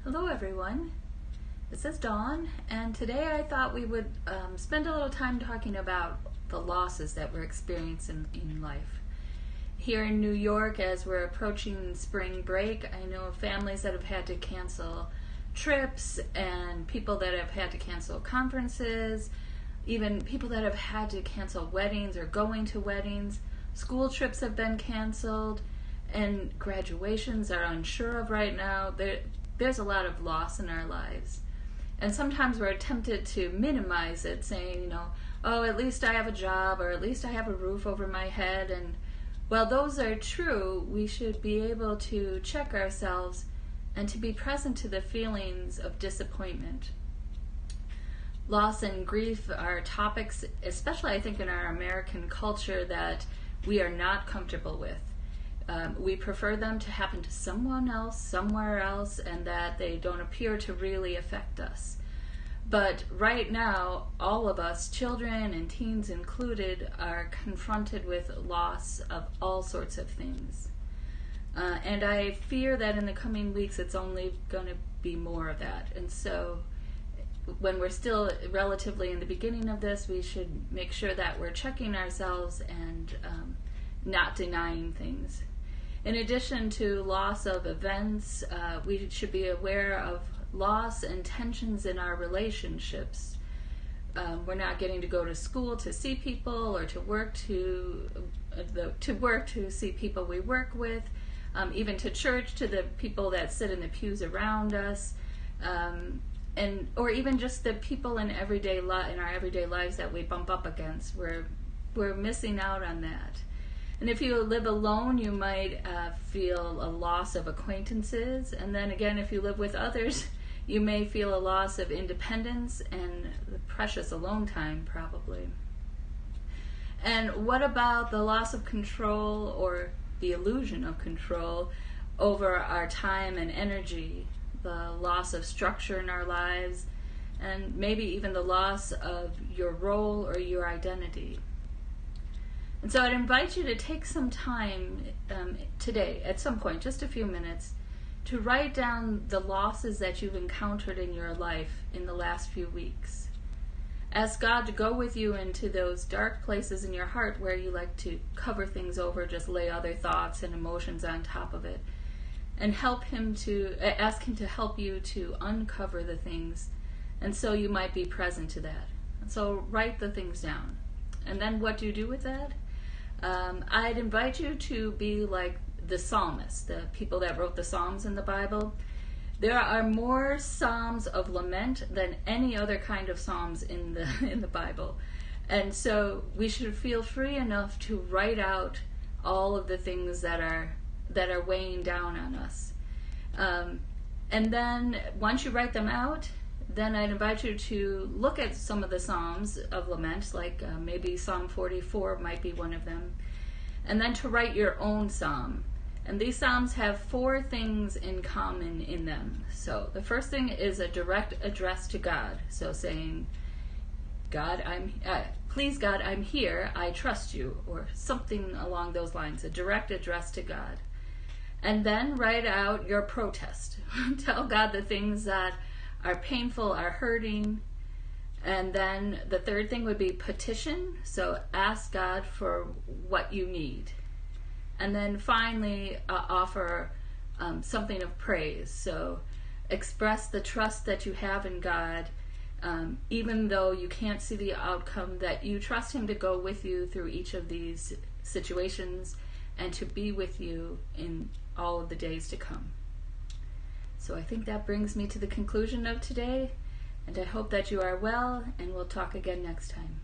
Hello everyone, this is Dawn, and today I thought we would spend a little time talking about the losses that we're experiencing in life. Here in New York, as we're approaching spring break, I know of families that have had to cancel trips and people that have had to cancel conferences, even people that have had to cancel weddings or going to weddings. School trips have been canceled and graduations are unsure of right now. There's a lot of loss in our lives. And sometimes we're tempted to minimize it, saying, oh, at least I have a job, or at least I have a roof over my head. And while those are true, we should be able to check ourselves and to be present to the feelings of disappointment. Loss and grief are topics, especially I think in our American culture, that we are not comfortable with. We prefer them to happen to someone else, somewhere else, and that they don't appear to really affect us. But right now, all of us, children and teens included, are confronted with loss of all sorts of things. And I fear that in the coming weeks, it's only going to be more of that. And so when we're still relatively in the beginning of this, we should make sure that we're checking ourselves and not denying things. In addition to loss of events, we should be aware of loss and tensions in our relationships. We're not getting to go to school to see people, or to work to see people we work with, even to church, to the people that sit in the pews around us, or even just the people in our everyday lives that we bump up against. We're missing out on that. And if you live alone, you might feel a loss of acquaintances. And then again, if you live with others, you may feel a loss of independence and the precious alone time, probably. And what about the loss of control, or the illusion of control, over our time and energy, the loss of structure in our lives, and maybe even the loss of your role or your identity? And so I'd invite you to take some time today, at some point, just a few minutes, to write down the losses that you've encountered in your life in the last few weeks. Ask God to go with you into those dark places in your heart where you like to cover things over, just lay other thoughts and emotions on top of it, and ask Him to help you to uncover the things, and so you might be present to that. And so write the things down. And then what do you do with that? I'd invite you to be like the psalmists, the people that wrote the Psalms in the Bible. There are more psalms of lament than any other kind of psalms in the Bible. And so we should feel free enough to write out all of the things that are weighing down on us. And then once you write them out, then I'd invite you to look at some of the Psalms of lament, like maybe Psalm 44 might be one of them, and then to write your own psalm. And these psalms have 4 things in common in them. So the first thing is a direct address to God. So saying, please God, I'm here, I trust you, or something along those lines, a direct address to God. And then write out your protest. Tell God the things that are painful, are hurting. And then the third thing would be petition. So ask God for what you need. And then finally, offer something of praise. So express the trust that you have in God, even though you can't see the outcome, that you trust Him to go with you through each of these situations and to be with you in all of the days to come. So I think that brings me to the conclusion of today, and I hope that you are well, and we'll talk again next time.